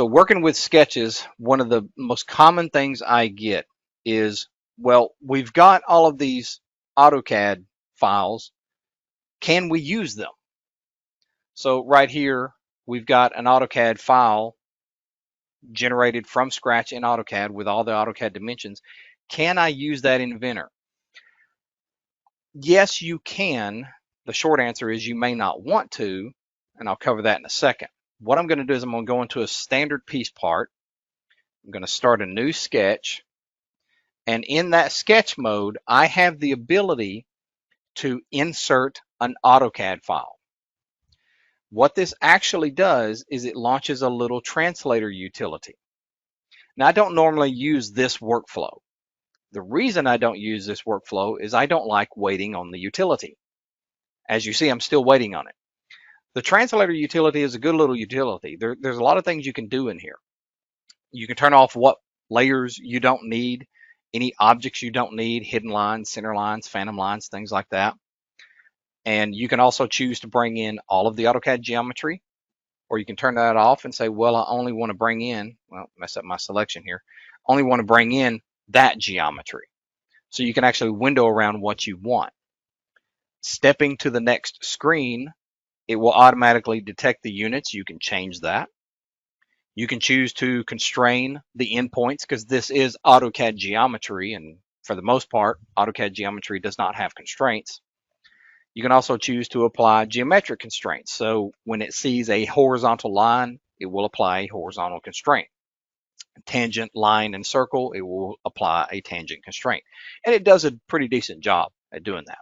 So working with sketches, one of the most common things I get is, well, we've got all of these AutoCAD files. Can we use them? So right here, we've got an AutoCAD file generated from scratch in AutoCAD with all the AutoCAD dimensions. Can I use that in Inventor? Yes, you can. The short answer is you may not want to, and I'll cover that in a second. What I'm going to do is I'm going to go into a standard piece part. I'm going to start a new sketch. And in that sketch mode, I have the ability to insert an AutoCAD file. What this actually does is it launches a little translator utility. Now, I don't normally use this workflow. The reason I don't use this workflow is I don't like waiting on the utility. As you see, I'm still waiting on it. The translator utility is a good little utility. There's a lot of things you can do in here. You can turn off what layers you don't need, any objects you don't need, hidden lines, center lines, phantom lines, things like that. And you can also choose to bring in all of the AutoCAD geometry, or you can turn that off and say, well, I only want to bring in, well, mess up my selection here, only want to bring in that geometry. So you can actually window around what you want. Stepping to the next screen, it will automatically detect the units. You can change that. You can choose to constrain the endpoints because this is AutoCAD geometry, and for the most part, AutoCAD geometry does not have constraints. You can also choose to apply geometric constraints. So when it sees a horizontal line, it will apply a horizontal constraint. Tangent, line, and circle, it will apply a tangent constraint. And it does a pretty decent job at doing that.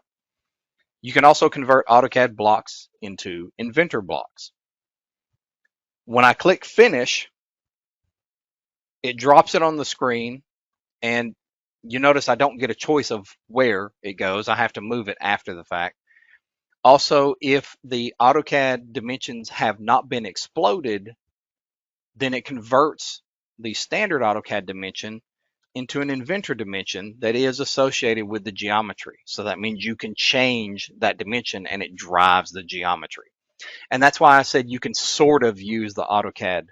You can also convert AutoCAD blocks into Inventor blocks. When I click Finish, it drops it on the screen, and you notice I don't get a choice of where it goes. I have to move it after the fact. Also, if the AutoCAD dimensions have not been exploded, then it converts the standard AutoCAD dimension into an Inventor dimension that is associated with the geometry. So that means you can change that dimension and it drives the geometry. And that's why I said you can sort of use the AutoCAD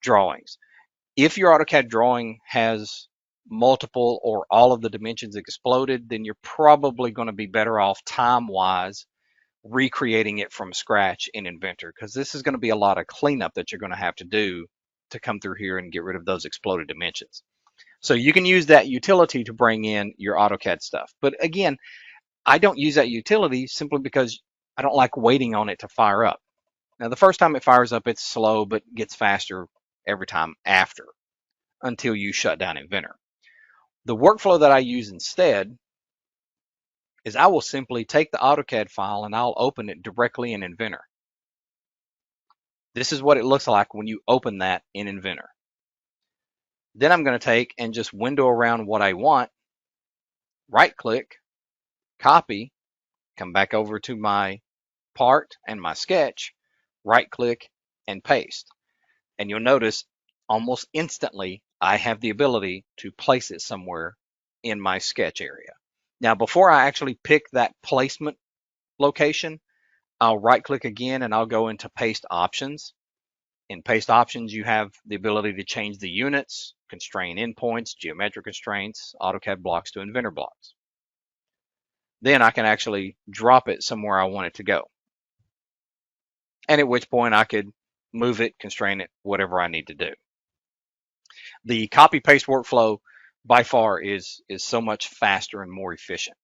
drawings. If your AutoCAD drawing has multiple or all of the dimensions exploded, then you're probably going to be better off time-wise recreating it from scratch in Inventor, because this is going to be a lot of cleanup that you're going to have to do to come through here and get rid of those exploded dimensions. So you can use that utility to bring in your AutoCAD stuff. But again, I don't use that utility simply because I don't like waiting on it to fire up. Now, the first time it fires up, it's slow, but gets faster every time after until you shut down Inventor. The workflow that I use instead is I will simply take the AutoCAD file and I'll open it directly in Inventor. This is what it looks like when you open that in Inventor. Then I'm going to take and just window around what I want, right click, copy, come back over to my part and my sketch, right click and paste. And you'll notice almost instantly I have the ability to place it somewhere in my sketch area. Now, before I actually pick that placement location, I'll right click again and I'll go into paste options. In paste options, you have the ability to change the units, constrain endpoints, geometric constraints, AutoCAD blocks to Inventor blocks. Then I can actually drop it somewhere I want it to go. And at which point I could move it, constrain it, whatever I need to do. The copy paste workflow by far is so much faster and more efficient.